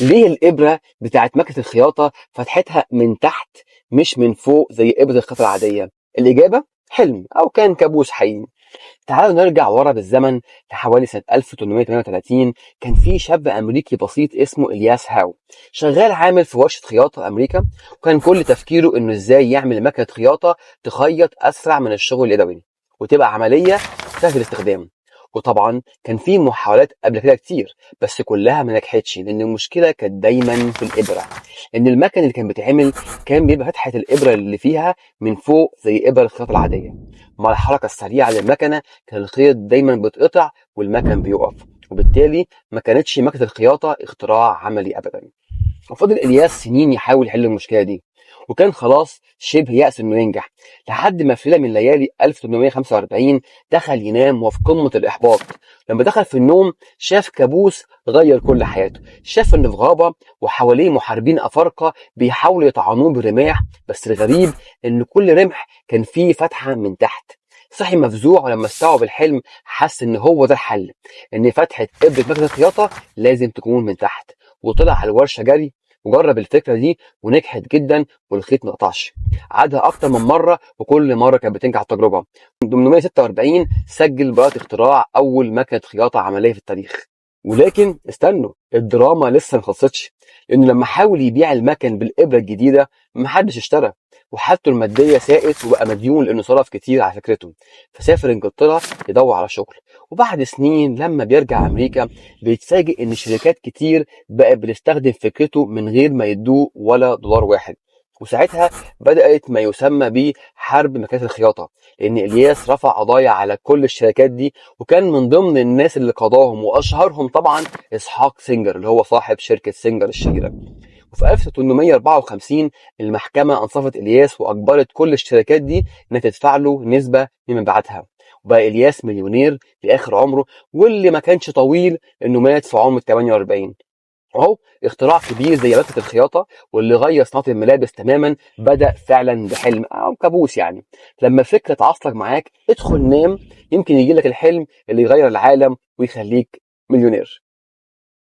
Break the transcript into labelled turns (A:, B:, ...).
A: ليه الإبرة بتاعت مكنة الخياطة فتحتها من تحت مش من فوق زي إبرة الخياطة العادية؟ الإجابة حلم أو كان كابوس حقيقي. تعالوا نرجع ورا بالزمن لحوالي سنة 1838. كان في شاب أمريكي بسيط اسمه إلياس هاو، شغال عامل في ورشة خياطة أمريكا، وكان كل تفكيره إنه إزاي يعمل مكنة خياطة تخيط أسرع من الشغل اليدوي وتبقى عملية سهل الاستخدام. وطبعا كان في محاولات قبل كده كتير، بس كلها ما نجحتش لأن المشكلة كانت دايما في الإبرة. إن المكن اللي كان بيتعمل كان بيبقى فتحة الإبرة اللي فيها من فوق زي إبر الخياطة العادية. مع الحركة السريعة للمكنة كان الخيط دايما بيتقطع والمكن بيقف، وبالتالي ما كانتش مكنة الخياطة اختراع عملي أبدا. وفضل إلياس سنين يحاول يحل المشكلة دي، وكان خلاص شبه يأس إنه ينجح، لحد ما في ليلة من ليالي 1845 دخل ينام وفي قمة الإحباط. لما دخل في النوم شاف كابوس غير كل حياته. شاف إنه في غابة وحواليه محاربين أفارقة بيحاولوا يطعنوه بالرماح، بس الغريب إن كل رمح كان فيه فتحة من تحت. صحي مفزوع، ولما استوعب الحلم حس إن هو ده الحل، إن فتحة إبرة مكنة الخياطة لازم تكون من تحت. وطلع على الورشة جري وجرب الفكرة دي ونجحت جدا، والخيط ما قطعش. عادها أكتر من مرة وكل مرة كانت بتنجح التجربة. 846 سجل براءة اختراع أول مكنة خياطة عملية في التاريخ. ولكن استنوا، الدراما لسه ما خلصتش، لأنه لما حاول يبيع المكن بالإبرة الجديدة محدش اشترى، وحالته المادية ساءت وبقى مديون لأنه صرف كتير على فكرته. فسافر إنجلترا يدور على شغل، وبعد سنين لما بيرجع أمريكا بيتفاجئ إن شركات كتير بقت بتستخدم فكرته من غير ما يدوه ولا دولار واحد. وساعتها بدأت ما يسمى بحرب مكاتب الخياطة، لأن إلياس رفع قضايا على كل الشركات دي، وكان من ضمن الناس اللي قضاهم وأشهرهم طبعا إسحاق سينجر اللي هو صاحب شركة سينجر الشهيرة. وفي 1854 المحكمة أنصفت إلياس وأجبرت كل الشركات دي إنها تدفع له نسبة من مبيعاتها. وبقى إلياس مليونير في آخر عمره، واللي ما كانش طويل إنه مات في عمر 48. اهو اختراع كبير زي مكنة الخياطة واللي غير صناعة الملابس تماما بدأ فعلا بحلم أو كابوس يعني. لما فكرة تعصلك معاك ادخل نام، يمكن يجيلك الحلم اللي يغير العالم ويخليك مليونير.